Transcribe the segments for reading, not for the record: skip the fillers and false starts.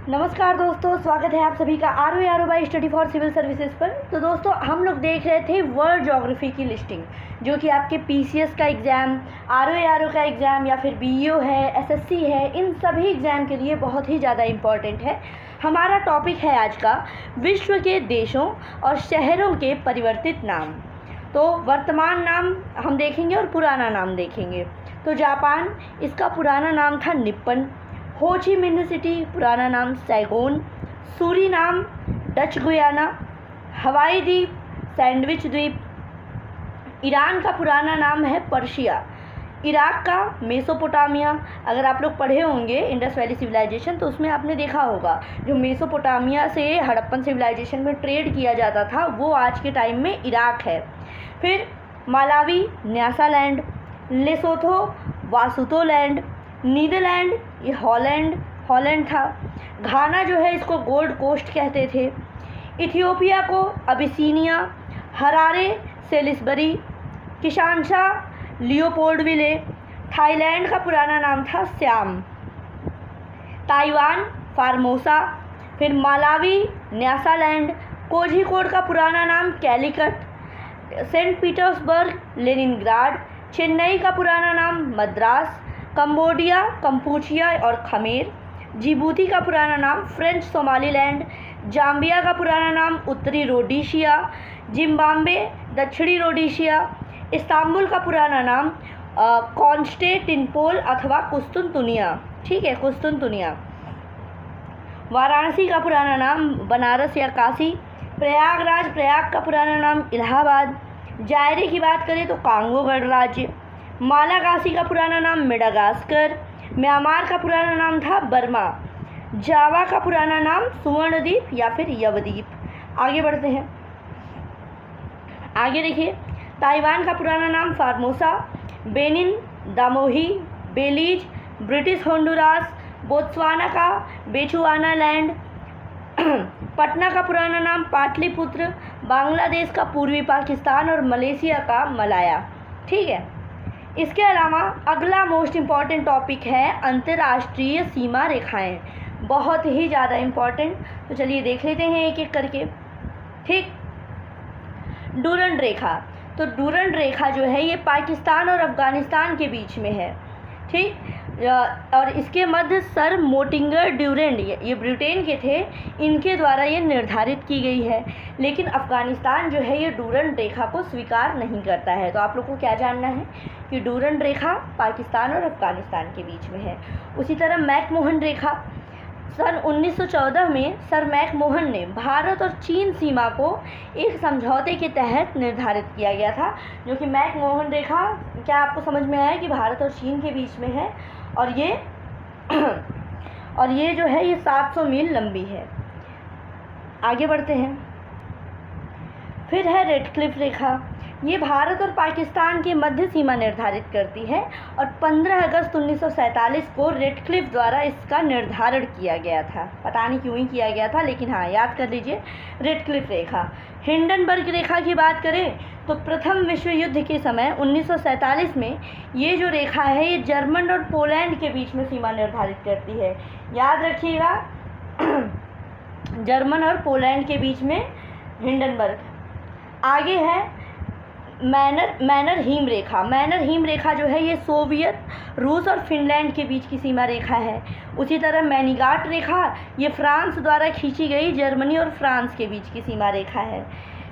नमस्कार दोस्तों, स्वागत है आप सभी का R by study for civil services पर। तो दोस्तों, हम लोग देख रहे थे वर्ल्ड ज्योग्राफी की लिस्टिंग, जो कि आपके पीसीएस का एग्ज़ाम, आर का एग्ज़ाम या फिर बीईओ है, एसएससी है, इन सभी एग्ज़ाम के लिए बहुत ही ज़्यादा इम्पॉर्टेंट है। हमारा टॉपिक है आज का विश्व के देशों और शहरों के परिवर्तित नाम। तो वर्तमान नाम हम देखेंगे और पुराना नाम देखेंगे। तो जापान, इसका पुराना नाम था निप्पन। हो ची मिन्ह सिटी, पुराना नाम सैगोन। Suriname, Dutch Guyana. हवाई द्वीप, सैंडविच द्वीप। ईरान का पुराना नाम है पर्शिया। इराक का मेसोपोटामिया। अगर आप लोग पढ़े होंगे इंडस वैली सिविलाइजेशन, तो उसमें आपने देखा होगा जो मेसोपोटामिया से हड़प्पन सिविलाइजेशन में ट्रेड किया जाता था, वो आज के टाइम में इराक है। फिर मालावी, न्यासालैंड। लेसोथो, वासुतोलैंड। नीदरलैंड, ये हॉलैंड था। घाना जो है, इसको गोल्ड कोस्ट कहते थे। इथियोपिया को Abyssinia. Harare, Salisbury. Kinshasa, Leopoldville. Thailand का पुराना नाम था श्याम। Taiwan, Formosa. फिर मालावी, न्यासालैंड। कोझिकोड का पुराना नाम Calicut. Saint Petersburg, Leningrad. Chennai का पुराना नाम मद्रास। कंबोडिया, कंपूचिया और खमेर। जिबूती का पुराना नाम फ्रेंच सोमालीलैंड। जाम्बिया का पुराना नाम उत्तरी रोडीशिया। जिम्बाब्वे, दक्षिणी रोडीशिया। इस्तांबुल का पुराना नाम कॉन्स्टेंटिनोपल अथवा कुस्तुनतुनिया, ठीक है, कुस्तुनतुनिया। वाराणसी का पुराना नाम बनारस या काशी। प्रयागराज, प्रयाग का पुराना नाम इलाहाबाद। जायरे की बात करें तो कांगो गणराज्य। मालागासी का पुराना नाम मेडागास्कर। म्यांमार का पुराना नाम था बर्मा। जावा का पुराना नाम सुवर्णद्वीप या फिर यवद्वीप। आगे बढ़ते हैं, आगे देखिए। ताइवान का पुराना नाम Formosa. Benin, Dahomey. Belize, British Honduras. Botswana का बेचुआनालैंड। पटना का पुराना नाम पाटलिपुत्र। बांग्लादेश का पूर्वी पाकिस्तान और मलेशिया का मलाया, ठीक है। इसके अलावा अगला मोस्ट इम्पॉर्टेंट टॉपिक है अंतर्राष्ट्रीय सीमा रेखाएं, बहुत ही ज़्यादा इम्पॉर्टेंट। तो चलिए देख लेते हैं एक एक करके, ठीक। डूरंड रेखा, तो डूरंड रेखा जो है ये पाकिस्तान और अफ़गानिस्तान के बीच में है, ठीक। और इसके मध्य सर मोटिंगर ड्यूरेंड, ये ब्रिटेन के थे, इनके द्वारा ये निर्धारित की गई है। लेकिन अफ़गानिस्तान जो है ये डूरंड रेखा को स्वीकार नहीं करता है। तो आप लोग को क्या जानना है कि डूरंड रेखा पाकिस्तान और अफ़गानिस्तान के बीच में है। उसी तरह मैकमोहन रेखा, सन 1914 में सर मैकमोहन ने भारत और चीन सीमा को एक समझौते के तहत निर्धारित किया गया था, जो कि मैकमोहन रेखा, क्या आपको समझ में आया कि भारत और चीन के बीच में है, और ये और ये जो है ये 700 मील लंबी है। आगे बढ़ते हैं। फिर है रेडक्लिफ रेखा, ये भारत और पाकिस्तान की मध्य सीमा निर्धारित करती है और 15 अगस्त 1947 को रेडक्लिफ द्वारा इसका निर्धारण किया गया था। पता नहीं क्यों ही किया गया था, लेकिन हाँ, याद कर लीजिए रेडक्लिफ रेखा। हिंडनबर्ग रेखा की बात करें तो प्रथम विश्व युद्ध के समय 1947 में ये जो रेखा है ये जर्मन और पोलैंड के बीच में सीमा निर्धारित करती है। याद रखिएगा, जर्मन और पोलैंड के बीच में हिंडनबर्ग। आगे है मैनर हीम रेखा। मैनर हीम रेखा जो है ये सोवियत, रूस और फिनलैंड के बीच की सीमा रेखा है। उसी तरह मैनीगाट रेखा, ये फ्रांस द्वारा खींची गई जर्मनी और फ्रांस के बीच की सीमा रेखा है।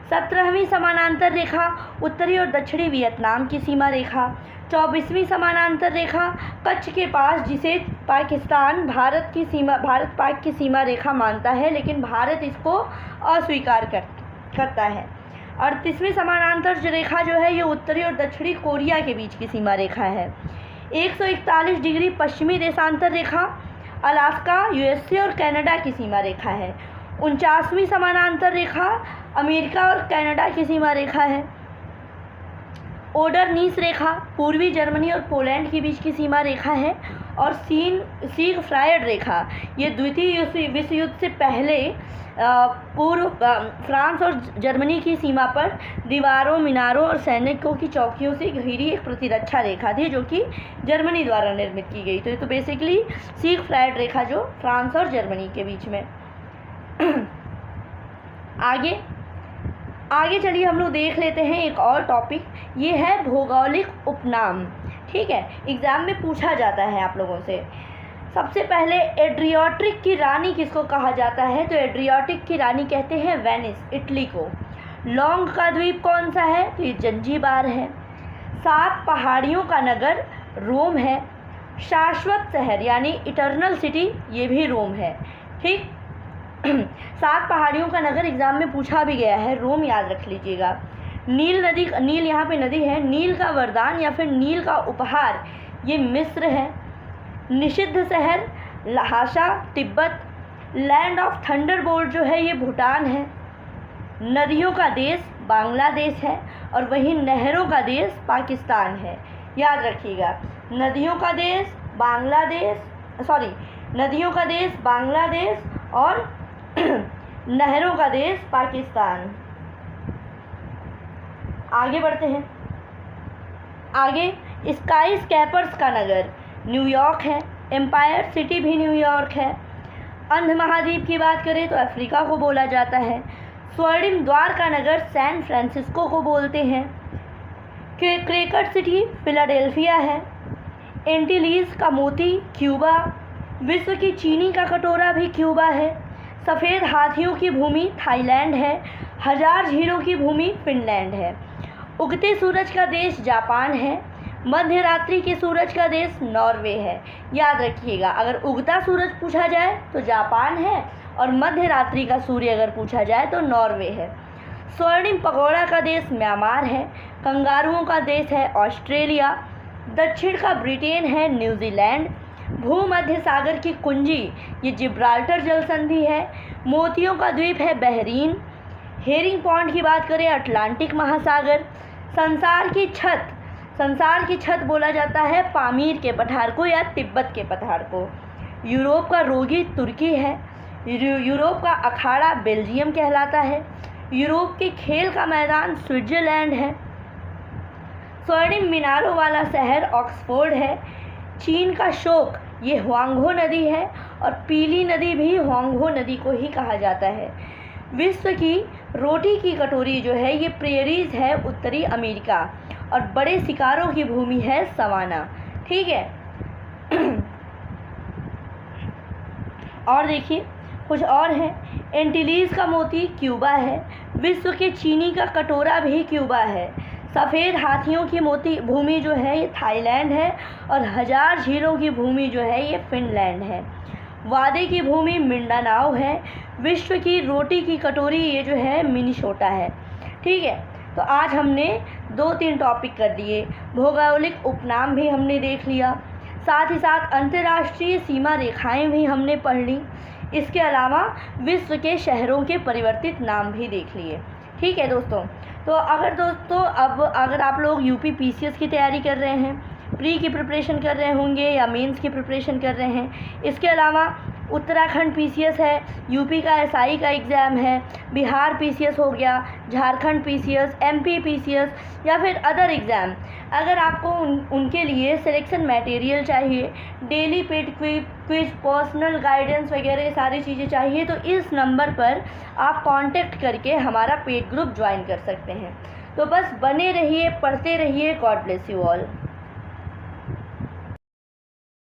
17वीं समानांतर रेखा, उत्तरी और दक्षिणी वियतनाम की सीमा रेखा। 24वीं समानांतर रेखा, कच्छ के पास, जिसे पाकिस्तान भारत पाक की सीमा रेखा मानता है, लेकिन भारत इसको अस्वीकार करता है। 38वीं समानांतर रेखा जो है ये उत्तरी और दक्षिणी कोरिया के बीच की सीमा रेखा है। 141 डिग्री पश्चिमी देशांतर रेखा, अलास्का, यूएसए और कनाडा की सीमा रेखा है। 49वीं समानांतर रेखा, अमेरिका और कनाडा की सीमा रेखा है। ओडरनीस रेखा, पूर्वी जर्मनी और पोलैंड के बीच की सीमा रेखा है। और सिगफ्रायड रेखा, ये द्वितीय विश्व युद्ध से पहले पूर्व फ्रांस और जर्मनी की सीमा पर दीवारों, मीनारों और सैनिकों की चौकियों से घिरी एक प्रतिरक्षा रेखा थी जो कि जर्मनी द्वारा निर्मित की गई। तो ये तो बेसिकली सिगफ्रायड रेखा जो फ्रांस और जर्मनी के बीच में। आगे चलिए हम लोग देख लेते हैं एक और टॉपिक, ये है भौगोलिक उपनाम। ठीक है, एग्ज़ाम में पूछा जाता है आप लोगों से। सबसे पहले एड्रियाटिक की रानी किसको कहा जाता है? तो एड्रियाटिक की रानी कहते हैं वेनिस, इटली को। लौंग का द्वीप कौन सा है? तो ये जंजीबार है। 7 पहाड़ियों का नगर रोम है। शाश्वत शहर यानी इटर्नल सिटी, ये भी रोम है। ठीक, 7 पहाड़ियों का नगर एग्ज़ाम में पूछा भी गया है, रोम याद रख लीजिएगा। नील यहाँ पे नदी है। नील का वरदान या फिर नील का उपहार, ये मिस्र है। निषिद्ध शहर Lhasa, Tibet. Land of Thunderbolt जो है ये भूटान है। नदियों का देश बांग्लादेश है और वहीं नहरों का देश पाकिस्तान है, याद रखिएगा। नदियों का देश बांग्लादेश और नहरों का देश पाकिस्तान। आगे बढ़ते हैं। आगे स्काई स्कैपर्स का नगर न्यूयॉर्क है। एम्पायर सिटी भी न्यूयॉर्क है। अंध महाद्वीप की बात करें तो अफ्रीका को बोला जाता है। स्वर्णिम द्वार का नगर सैन फ्रांसिस्को को बोलते हैं। क्रिकेट सिटी फिलाडेल्फिया है। एंटीलीज का मोती क्यूबा। विश्व की चीनी का कटोरा भी क्यूबा है। सफ़ेद हाथियों की भूमि थाईलैंड है। 1000 झीलों की भूमि फिनलैंड है। उगते सूरज का देश जापान है। मध्य रात्रि के सूरज का देश नॉर्वे है, याद रखिएगा। अगर उगता सूरज पूछा जाए तो जापान है और मध्य रात्रि का सूर्य अगर पूछा जाए तो नॉर्वे है। स्वर्णिम पगोड़ा का देश म्यांमार है। कंगारुओं का देश है ऑस्ट्रेलिया। दक्षिण का ब्रिटेन है न्यूजीलैंड। भूमध्य सागर की कुंजी ये जिब्राल्टर जल संधि है। मोतियों का द्वीप है बहरीन। हेरिंग पॉन्ड की बात करें अटलांटिक महासागर। संसार की छत बोला जाता है पामीर के पठार को या तिब्बत के पठार को। यूरोप का रोगी तुर्की है। यूरोप का अखाड़ा बेल्जियम कहलाता है। यूरोप के खेल का मैदान स्विट्जरलैंड है। स्वर्णिम मीनारों वाला शहर ऑक्सफोर्ड है। चीन का शोक ये हुआंगहो नदी है और पीली नदी भी हुआंगहो नदी को ही कहा जाता है। विश्व की रोटी की कटोरी जो है ये प्रेरीज है उत्तरी अमेरिका और बड़े शिकारों की भूमि है सवाना। ठीक है, और देखिए कुछ और है। एंटीलीज का मोती क्यूबा है। विश्व के चीनी का कटोरा भी क्यूबा है। सफ़ेद हाथियों की भूमि जो है ये थाईलैंड है और 1000 झीलों की भूमि जो है ये फिनलैंड है। वादे की भूमि मिंडानाओ है। विश्व की रोटी की कटोरी ये जो है मिनीसोटा है। ठीक है, तो आज हमने 2-3 टॉपिक कर दिए। भौगोलिक उपनाम भी हमने देख लिया, साथ ही साथ अंतर्राष्ट्रीय सीमा रेखाएं भी हमने पढ़ ली। इसके अलावा विश्व के शहरों के परिवर्तित नाम भी देख लिए। ठीक है दोस्तों, तो अगर आप लोग यूपी पीसीएस की तैयारी कर रहे हैं, प्री की प्रिपरेशन कर रहे होंगे या मेंस की प्रिपरेशन कर रहे हैं, इसके अलावा उत्तराखंड पीसीएस है, यूपी का एसआई का एग्ज़ाम है, बिहार पीसीएस हो गया, झारखंड पीसीएस, एमपी पीसीएस या फिर अदर एग्ज़ाम, अगर आपको उनके लिए सिलेक्शन मटेरियल चाहिए, daily paid quiz, personal guidance वगैरह सारी चीज़ें चाहिए, तो इस नंबर पर आप कांटेक्ट करके हमारा पेड ग्रुप ज्वाइन कर सकते हैं। तो बस बने रहिए, पढ़ते रहिए। God bless you all.